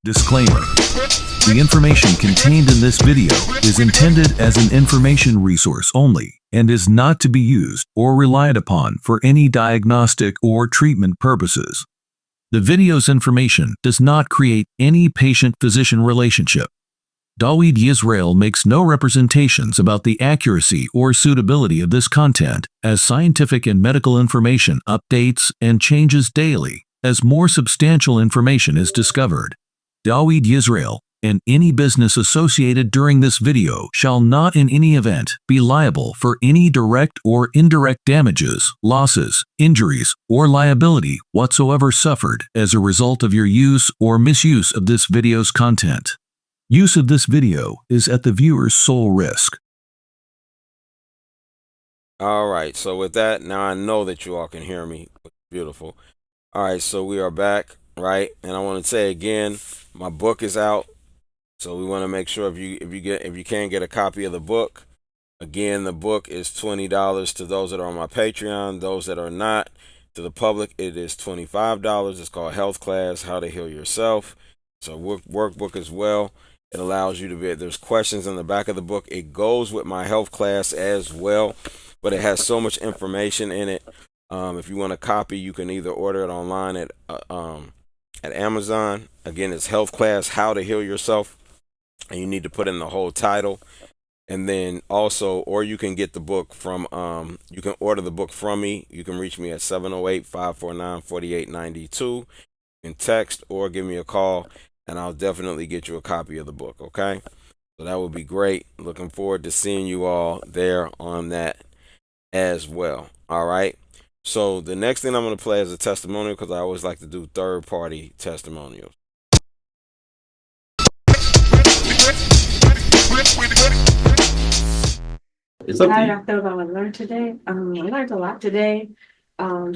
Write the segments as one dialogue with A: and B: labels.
A: Disclaimer. The information contained in this video is intended as an information resource only and is not to be used or relied upon for any diagnostic or treatment purposes. The video's information does not create any patient-physician relationship. Dawid Yisrael makes no representations about the accuracy or suitability of this content, as scientific and medical information updates and changes daily as more substantial information is discovered. Dawid Yisrael and any business associated during this video shall not in any event be liable for any direct or indirect damages, losses, injuries, or liability whatsoever suffered as a result of your use or misuse of this video's content. Use of this video is at the viewer's sole risk.
B: All right, so with that, now I know that you all can hear me. Beautiful. All right, so we are back, right? And I want to say again, my book is out. So we want to make sure if you can get a copy of the book. Again, the book is $20 to those that are on my Patreon. Those that are not, to the public, it is $25. It's called Health Class: How to Heal Yourself. It's a workbook as well. It allows you to there's questions in the back of the book. It goes with my health class as well, but it has so much information in it. If you want a copy, you can either order it online at Amazon. Again, it's Health Class: How to Heal Yourself, and you need to put in the whole title. And then also, or you can get the book from you can order the book from me. You can reach me at 708-549-4892. You can text or give me a call, and I'll definitely get you a copy of the book, okay? So that would be great. Looking forward to seeing you all there on that as well. All right. So the next thing I'm going to play is a testimonial, because I always like to do third-party testimonials.
C: How I feel about what I learned today. I learned a lot today.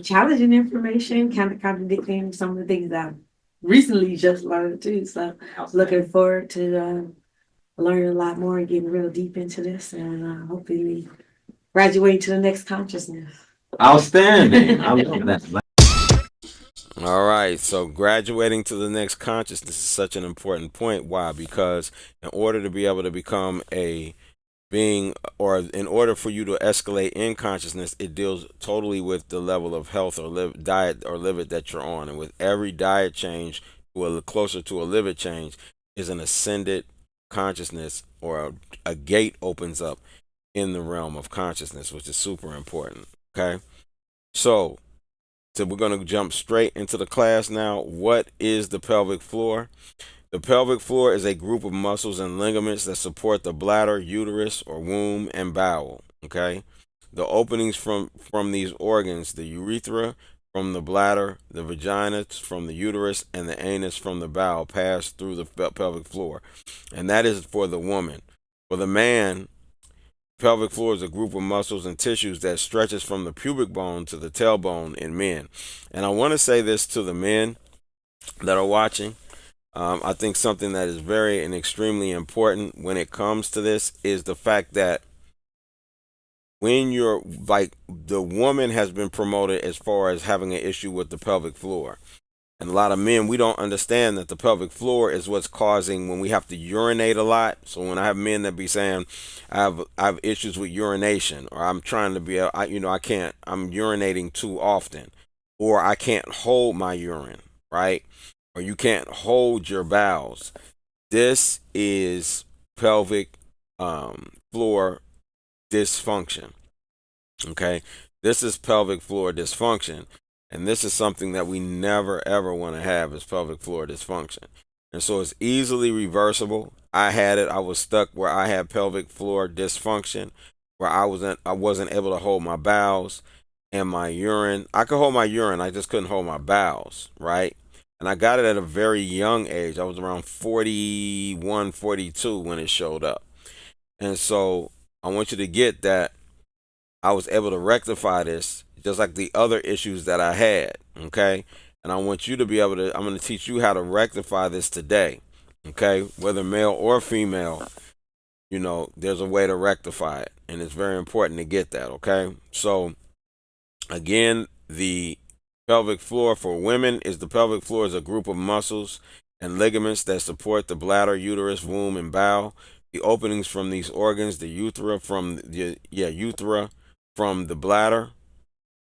C: Challenging information, kind of contradicting some of the things I've recently just learned too. So looking forward to learning a lot more and getting real deep into this, and hopefully graduate to the next consciousness.
D: Outstanding. I love that.
B: All right, so graduating to the next consciousness is such an important point. Why? Because in order to be able to become a being, or in order for you to escalate in consciousness, it deals totally with the level of health or diet or liver that you're on. And with every diet change, closer to a liver change, is an ascended consciousness, or a gate opens up in the realm of consciousness, which is super important. Okay, so we're going to jump straight into the class now. What is the pelvic floor? The pelvic floor is a group of muscles and ligaments that support the bladder, uterus, or womb, and bowel. Okay, the openings from these organs: the urethra from the bladder, the vagina from the uterus, and the anus from the bowel, pass through the pelvic floor, and that is for the woman. For the man, pelvic floor is a group of muscles and tissues that stretches from the pubic bone to the tailbone in men. And I want to say this to the men that are watching. I think something that is very and extremely important when it comes to this is the fact that when you're like, the woman has been promoted as far as having an issue with the pelvic floor. And a lot of men, we don't understand that the pelvic floor is what's causing when we have to urinate a lot. So when I have men that be saying, I have issues with urination, or I'm trying to be, I'm urinating too often, or I can't hold my urine, right? Or you can't hold your bowels. This is pelvic floor dysfunction. Okay, this is pelvic floor dysfunction. And this is something that we never, ever want to have, is pelvic floor dysfunction. And so it's easily reversible. I had it. I was stuck where I had pelvic floor dysfunction, where I wasn't able to hold my bowels and my urine. I could hold my urine. I just couldn't hold my bowels, right? And I got it at a very young age. I was around 41, 42 when it showed up. And so I want you to get that I was able to rectify this, just like the other issues that I had, okay? And I want you to be able to, I'm going to teach you how to rectify this today, okay? Whether male or female, there's a way to rectify it, and it's very important to get that, okay? So, again, the pelvic floor for women is a group of muscles and ligaments that support the bladder, uterus, womb, and bowel. The openings from these organs, the urethra from the bladder,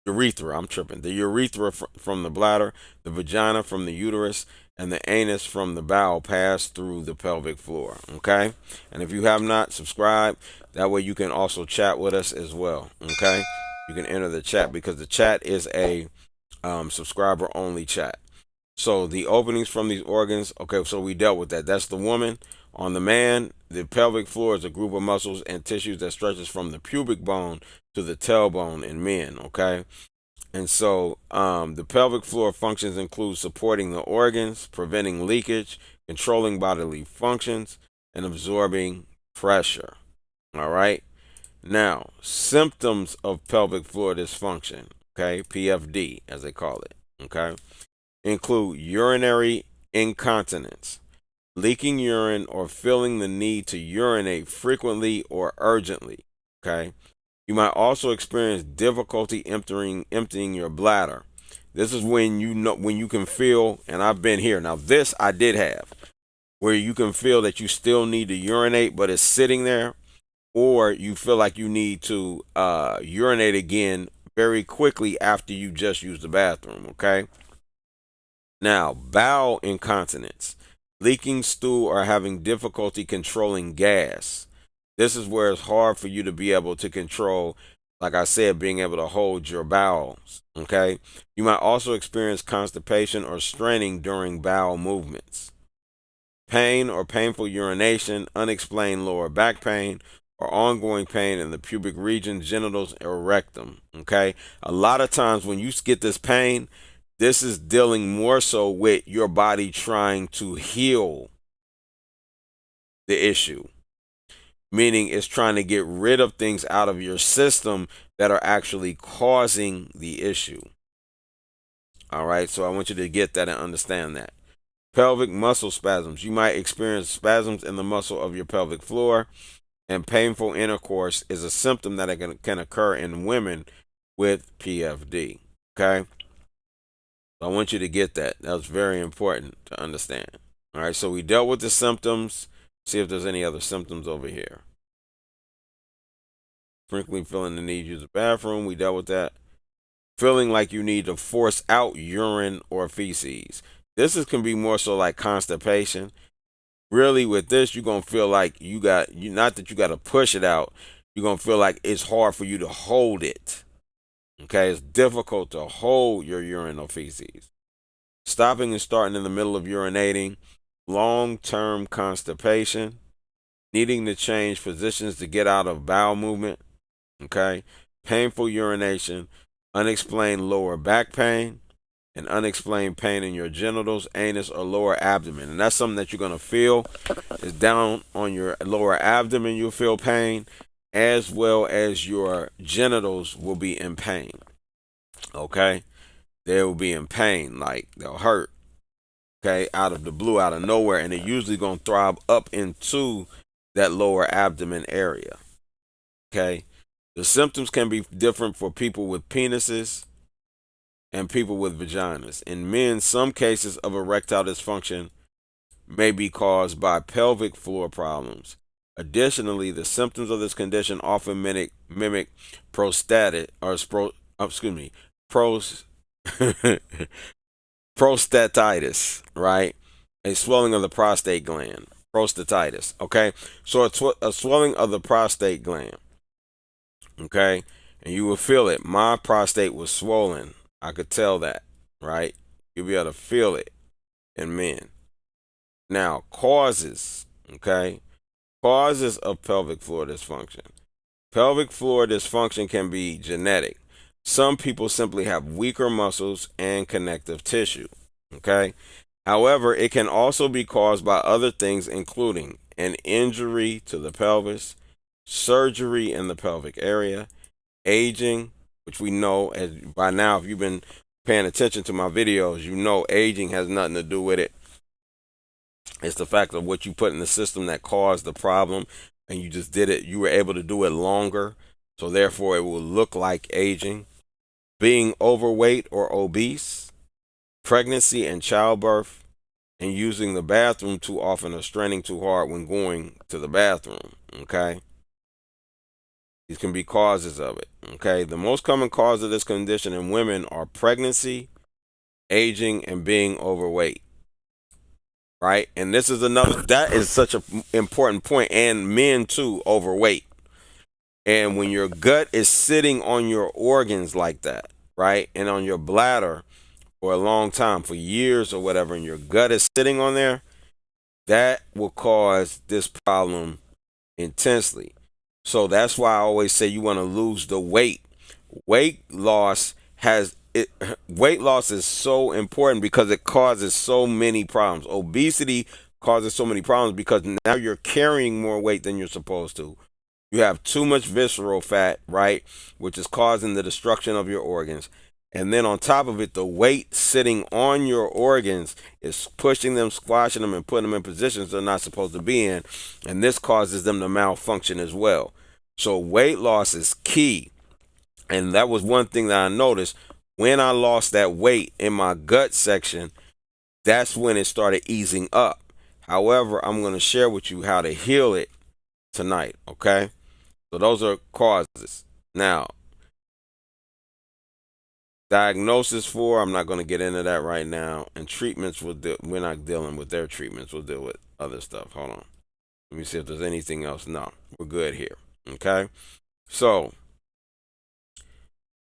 B: urethra, I'm tripping. The urethra from the bladder, the vagina from the uterus, and the anus from the bowel pass through the pelvic floor. Okay? And if you have not subscribed, that way you can also chat with us as well. Okay? You can enter the chat because the chat is a subscriber only chat. So the openings from these organs, okay, so we dealt with that. That's the woman. On the man, the pelvic floor is a group of muscles and tissues that stretches from the pubic bone to the tailbone in men, okay? And so the pelvic floor functions include supporting the organs, preventing leakage, controlling bodily functions, and absorbing pressure. All right? Now, symptoms of pelvic floor dysfunction, okay, PFD as they call it, okay, include urinary incontinence, leaking urine or feeling the need to urinate frequently or urgently, okay? You might also experience difficulty emptying your bladder. This is when you can feel, and I've been here. Now this I did have, where you can feel that you still need to urinate, but it's sitting there, or you feel like you need to urinate again very quickly after you just used the bathroom, okay? Now, bowel incontinence, leaking stool or having difficulty controlling gas. This is where it's hard for you to be able to control, like I said, being able to hold your bowels, okay? You might also experience constipation or straining during bowel movements. Pain or painful urination, unexplained lower back pain, or ongoing pain in the pubic region, genitals, or rectum, okay? A lot of times when you get this pain, this is dealing more so with your body trying to heal the issue, meaning it's trying to get rid of things out of your system that are actually causing the issue. All right, so I want you to get that and understand that. Pelvic muscle spasms. You might experience spasms in the muscle of your pelvic floor, and painful intercourse is a symptom that can occur in women with PFD. Okay? I want you to get that. That's very important to understand. All right, so we dealt with the symptoms. See if there's any other symptoms over here. Frequently feeling the need to use the bathroom. We dealt with that. Feeling like you need to force out urine or feces. Can be more so like constipation. Really, with this, you're gonna feel like not that you got to push it out. You're gonna feel like it's hard for you to hold it. Okay, it's difficult to hold your urine or feces. Stopping and starting in the middle of urinating, long-term constipation, needing to change positions to get out of bowel movement, okay, painful urination, unexplained lower back pain, and unexplained pain in your genitals, anus, or lower abdomen. And that's something that you're going to feel is down on your lower abdomen. You'll feel pain, as well as your genitals will be in pain, okay? They will be in pain, like they'll hurt, okay, out of the blue, out of nowhere, and they're usually going to throb up into that lower abdomen area, okay? The symptoms can be different for people with penises and people with vaginas. In men, some cases of erectile dysfunction may be caused by pelvic floor problems. Additionally, the symptoms of this condition often mimic prostatic or pros prostatitis, right? A swelling of the prostate gland, prostatitis, okay? So a swelling of the prostate gland, okay? And you will feel it. My prostate was swollen. I could tell that, right? You'll be able to feel it in men. Now, causes, okay? Causes of pelvic floor dysfunction. Pelvic floor dysfunction can be genetic. Some people simply have weaker muscles and connective tissue, okay? However, it can also be caused by other things, including an injury to the pelvis, surgery in the pelvic area, aging, which we know as by now, if you've been paying attention to my videos, you know aging has nothing to do with it. It's the fact of what you put in the system that caused the problem, and you just did it. You were able to do it longer, so therefore it will look like aging. Being overweight or obese, pregnancy and childbirth, and using the bathroom too often or straining too hard when going to the bathroom. Okay. These can be causes of it. Okay. The most common cause of this condition in women are pregnancy, aging, and being overweight. Right. And this is another, that is such an important point. And men too, overweight. And when your gut is sitting on your organs like that, right, and on your bladder for a long time, for years or whatever, and your gut is sitting on there, that will cause this problem intensely. So that's why I always say you want to lose the weight. Weight loss has it. Weight loss is so important because it causes so many problems. Obesity causes so many problems because now you're carrying more weight than you're supposed to. You have too much visceral fat, right, which is causing the destruction of your organs. And then on top of it, the weight sitting on your organs is pushing them, squashing them, and putting them in positions they're not supposed to be in. And this causes them to malfunction as well. So weight loss is key. And that was one thing that I noticed. When I lost that weight in my gut section, that's when it started easing up. However, I'm going to share with you how to heal it tonight, okay? So those are causes. Now, diagnosis for, I'm not going to get into that right now. And treatments, we're not dealing with their treatments. We'll deal with other stuff. Hold on. Let me see if there's anything else. No, we're good here. Okay? So,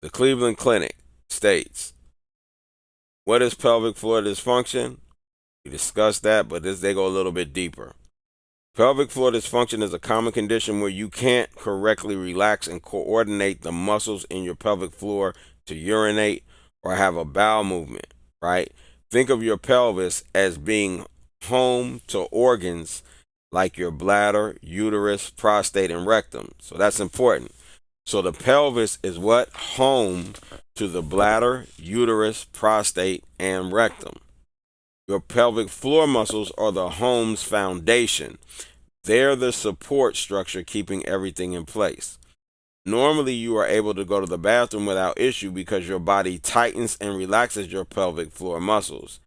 B: the Cleveland Clinic states, what is pelvic floor dysfunction? We discussed that, but they go a little bit deeper. Pelvic floor dysfunction is a common condition where you can't correctly relax and coordinate the muscles in your pelvic floor to urinate or have a bowel movement, right? Think of your pelvis as being home to organs like your bladder, uterus, prostate, and rectum. So that's important. So the pelvis is what? Home to the bladder, uterus, prostate, and rectum. Your pelvic floor muscles are the home's foundation. They're the support structure keeping everything in place. Normally, you are able to go to the bathroom without issue because your body tightens and relaxes your pelvic floor muscles.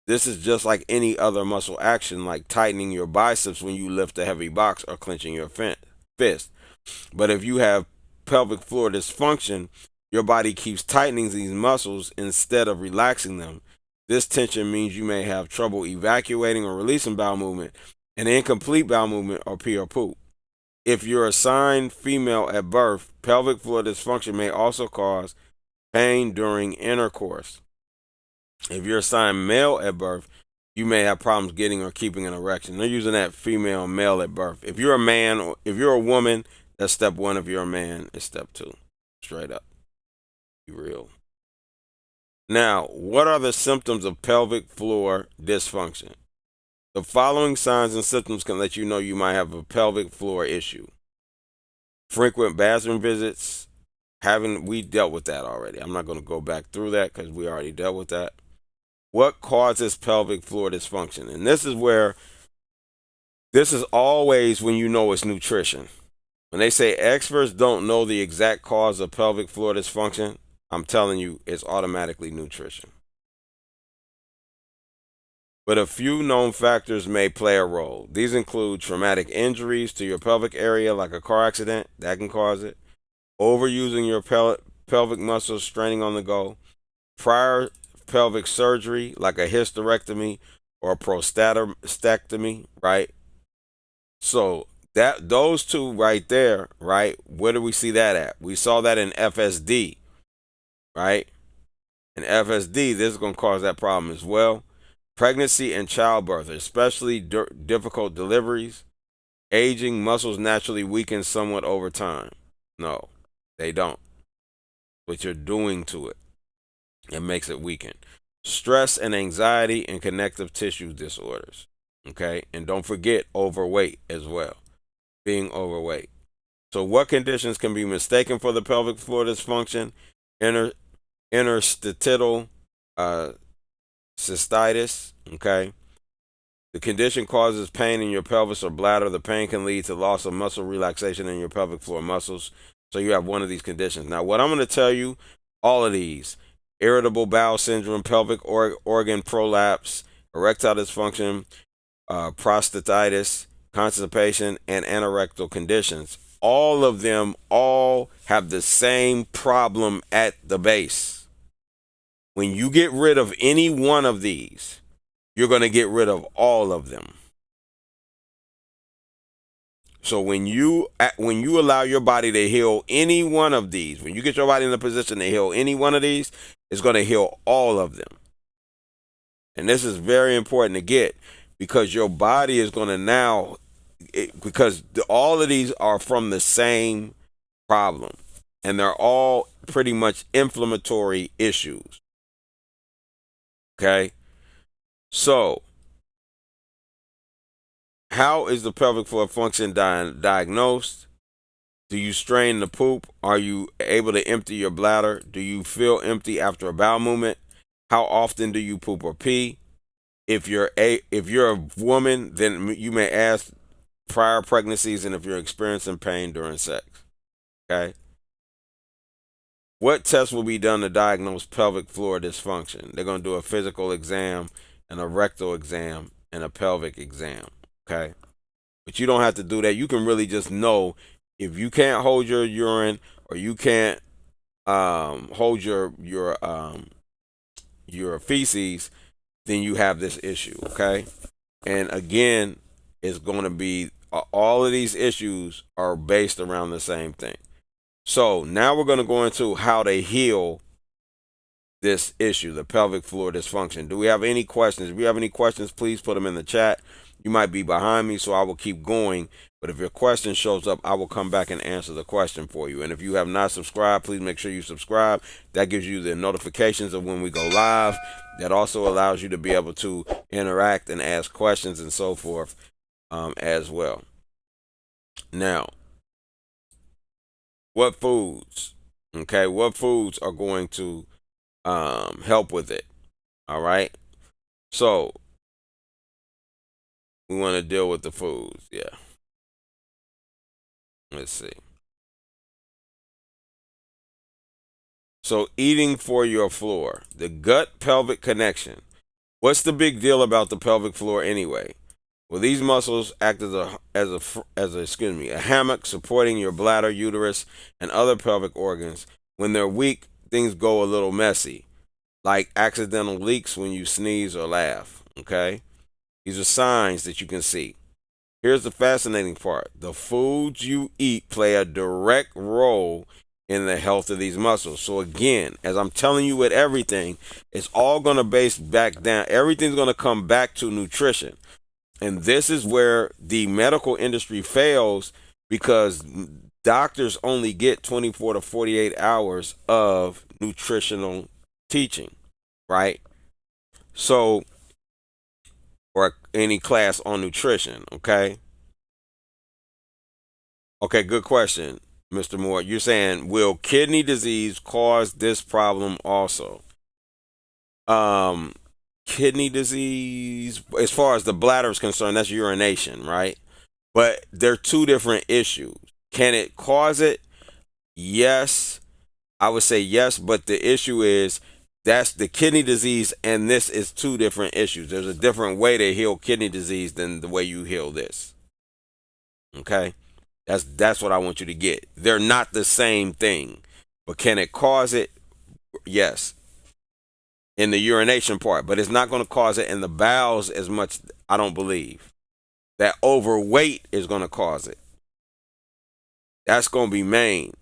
B: This is just like any other muscle action, like tightening your biceps when you lift a heavy box or clenching your fist. But if you have pelvic floor dysfunction, your body keeps tightening these muscles instead of relaxing them. This tension means you may have trouble evacuating or releasing bowel movement, an incomplete bowel movement, or pee or poop. If you're assigned female at birth, pelvic floor dysfunction may also cause pain during intercourse. If you're assigned male at birth, you may have problems getting or keeping an erection. They're using that female, male at birth. If you're a man, or if you're a woman, that's step one. If you're a man, it's step two. Straight up. Be real. Now, what are the symptoms of pelvic floor dysfunction? The following signs and symptoms can let you know you might have a pelvic floor issue. Frequent bathroom visits. We dealt with that already. I'm not going to go back through that because we already dealt with that. What causes pelvic floor dysfunction? And this is always when you know it's nutrition. When they say experts don't know the exact cause of pelvic floor dysfunction, I'm telling you, it's automatically nutrition. But a few known factors may play a role. These include traumatic injuries to your pelvic area, like a car accident, that can cause it. Overusing your pelvic muscles, straining on the go. Prior pelvic surgery, like a hysterectomy or a prostatectomy, right? So those two right there, right? Where do we see that at? We saw that in FSD, right? In FSD, this is going to cause that problem as well. Pregnancy and childbirth, especially difficult deliveries. Aging, muscles naturally weaken somewhat over time. No, they don't. What you're doing to it, it makes it weaken. Stress and anxiety and connective tissue disorders. Okay, and don't forget overweight as well. Being overweight. So what conditions can be mistaken for the pelvic floor dysfunction? Interstitial cystitis. Okay, the condition causes pain in your pelvis or bladder. The pain can lead to loss of muscle relaxation in your pelvic floor muscles. So you have one of these conditions. Now, what I'm going to tell you, all of these: irritable bowel syndrome, pelvic organ prolapse, erectile dysfunction, prostatitis, constipation, and anorectal conditions. All of them all have the same problem at the base. When you get rid of any one of these, you're going to get rid of all of them. So when you allow your body to heal any one of these, when you get your body in a position to heal any one of these, it's going to heal all of them. And this is very important to get, because your body is going to now, because all of these are from the same problem, and they're all pretty much inflammatory issues. Okay? So, how is the pelvic floor function diagnosed? Do you strain the poop? Are you able to empty your bladder? Do you feel empty after a bowel movement? How often do you poop or pee? If you're a woman, then you may ask prior pregnancies and if you're experiencing pain during sex. Okay? What tests will be done to diagnose pelvic floor dysfunction? They're going to do a physical exam, and a rectal exam, and a pelvic exam. Okay? But you don't have to do that. You can really just know if you can't hold your urine, or you can't hold your feces, then you have this issue. Okay? And again, it's going to be all of these issues are based around the same thing. So now we're going to go into how to heal this issue, the pelvic floor dysfunction. Do we have any questions? If you have any questions, please put them in the chat. You might be behind me, so I will keep going. But if your question shows up, I will come back and answer the question for you. And if you have not subscribed, please make sure you subscribe. That gives you the notifications of when we go live. That also allows you to be able to interact and ask questions and so forth as well. Now, what foods? Okay, what foods are going to help with it? All right. So we want to deal with the foods. Yeah. Let's see. So eating for your floor, the gut pelvic connection. What's the big deal about the pelvic floor anyway? Well, these muscles act as a hammock supporting your bladder, uterus, and other pelvic organs. When they're weak, things go a little messy, like accidental leaks when you sneeze or laugh. Okay? These are signs that you can see. Here's the fascinating part. The foods you eat play a direct role in the health of these muscles. So again, as I'm telling you with everything, it's all going to base back down. Everything's going to come back to nutrition. And this is where the medical industry fails, because doctors only get 24 to 48 hours of nutritional teaching, right? So, or any class on nutrition, okay? Okay, good question, Mr. Moore. You're saying, will kidney disease cause this problem also? Kidney disease, as far as the bladder is concerned, that's urination, right? But they're two different issues. Can it cause it? Yes, I would say yes, but the issue is that's the kidney disease, and this is two different issues. There's a different way to heal kidney disease than the way you heal this. Okay? That's what I want you to get. They're not the same thing. But can it cause it? Yes. In the urination part, but it's not going to cause it in the bowels as much, I don't believe. That overweight is going to cause it. That's going to be main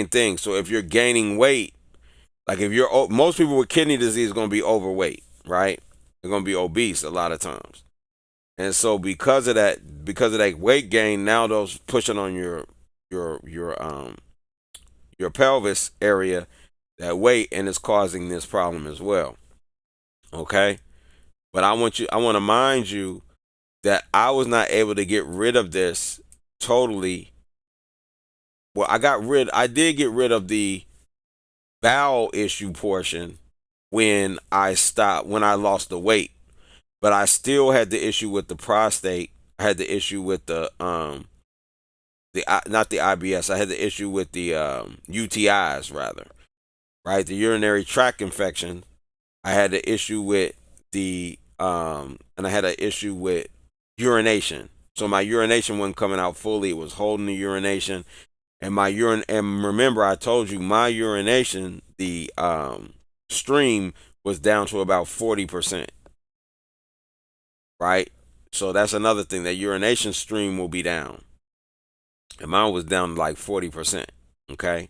B: thing. So if you're gaining weight, like if you're, most people with kidney disease are going to be overweight, right? They're going to be obese a lot of times. And so because of that weight gain, now those pushing on your pelvis area, that weight, and it's causing this problem as well. Okay? But I want to mind you that I was not able to get rid of this totally. Well, I did get rid of the bowel issue portion when I lost the weight. But I still had the issue with the prostate. I had the issue with the not the IBS. I had the issue with the UTIs rather. Right? The urinary tract infection. I had the issue with the and I had an issue with urination. So my urination wasn't coming out fully. It was holding the urination. And my urine, and remember I told you my urination, the stream was down to about 40%. Right? So that's another thing. That urination stream will be down. And mine was down to like 40%. Okay?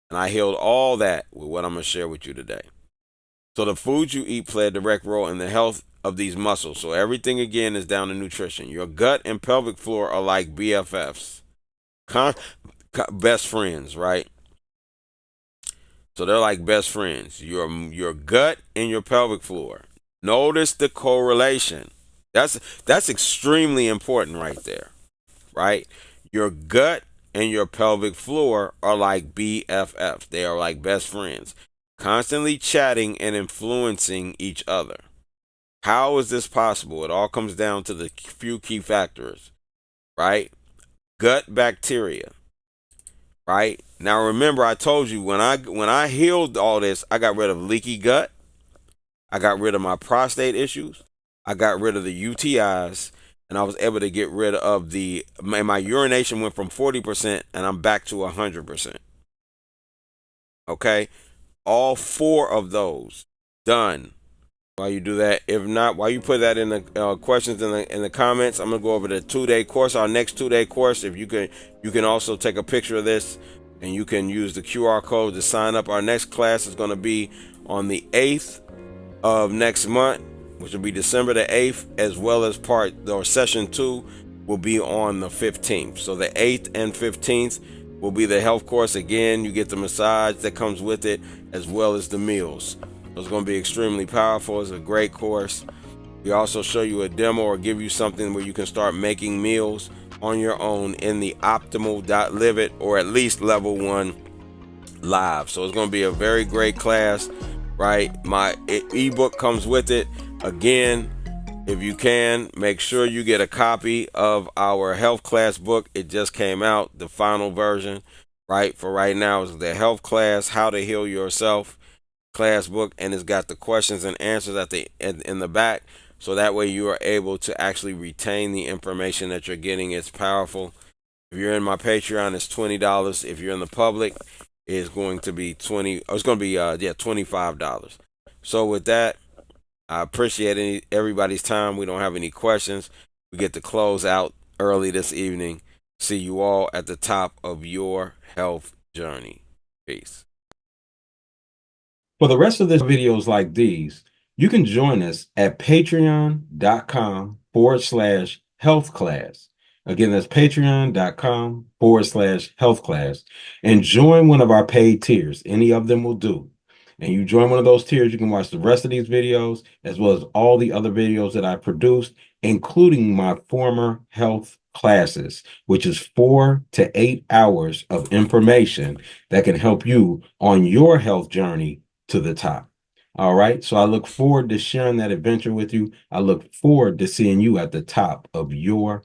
B: And I healed all that with what I'm going to share with you today. So the foods you eat play a direct role in the health of these muscles. So everything again is down to nutrition. Your gut and pelvic floor are like BFFs, best friends, right? So they're like best friends. Your gut and your pelvic floor. Notice the correlation. That's extremely important right there, right? Your gut and your pelvic floor are like BFFs. They are like best friends, constantly chatting and influencing each other. How is this possible? It all comes down to the few key factors, right? Gut bacteria, right? Now remember I told you when I healed all this, I got rid of leaky gut, I got rid of my prostate issues, I got rid of the UTIs, and I was able to get rid of my urination went from 40% and I'm back to 100%. Okay? All 4 of those done. While you do that, if not, while you put that in the questions in the comments, I'm gonna go over the 2-day course. Our next 2-day course. If you can also take a picture of this, and you can use the QR code to sign up. Our next class is gonna be on the 8th of next month, which will be December the 8th, as well as session 2 will be on the 15th. So the 8th and 15th will be the health course. Again, you get the massage that comes with it, as well as the meals. It's going to be extremely powerful. It's a great course. We also show you a demo or give you something where you can start making meals on your own in the optimal.live it, or at least level 1 live. So it's going to be a very great class, right? My ebook comes with it. Again, if you can, make sure you get a copy of our health class book. It just came out, the final version, right? For right now is the health class, How to Heal Yourself class book, and it's got the questions and answers in the back, so that way you are able to actually retain the information that you're getting. It's powerful. If you're in my Patreon, it's $20. If you're in the public, it's going to be $25. So with that, I appreciate everybody's time. We don't have any questions. We get to close out early this evening. See you all at the top of your health journey. Peace.
D: For the rest of the videos like these, you can join us at patreon.com/health class. Again, that's patreon.com/health class. And join one of our paid tiers. Any of them will do. And you join one of those tiers, you can watch the rest of these videos, as well as all the other videos that I produced, including my former health classes, which is 4 to 8 hours of information that can help you on your health journey to the top. All right. So I look forward to sharing that adventure with you. I look forward to seeing you at the top of your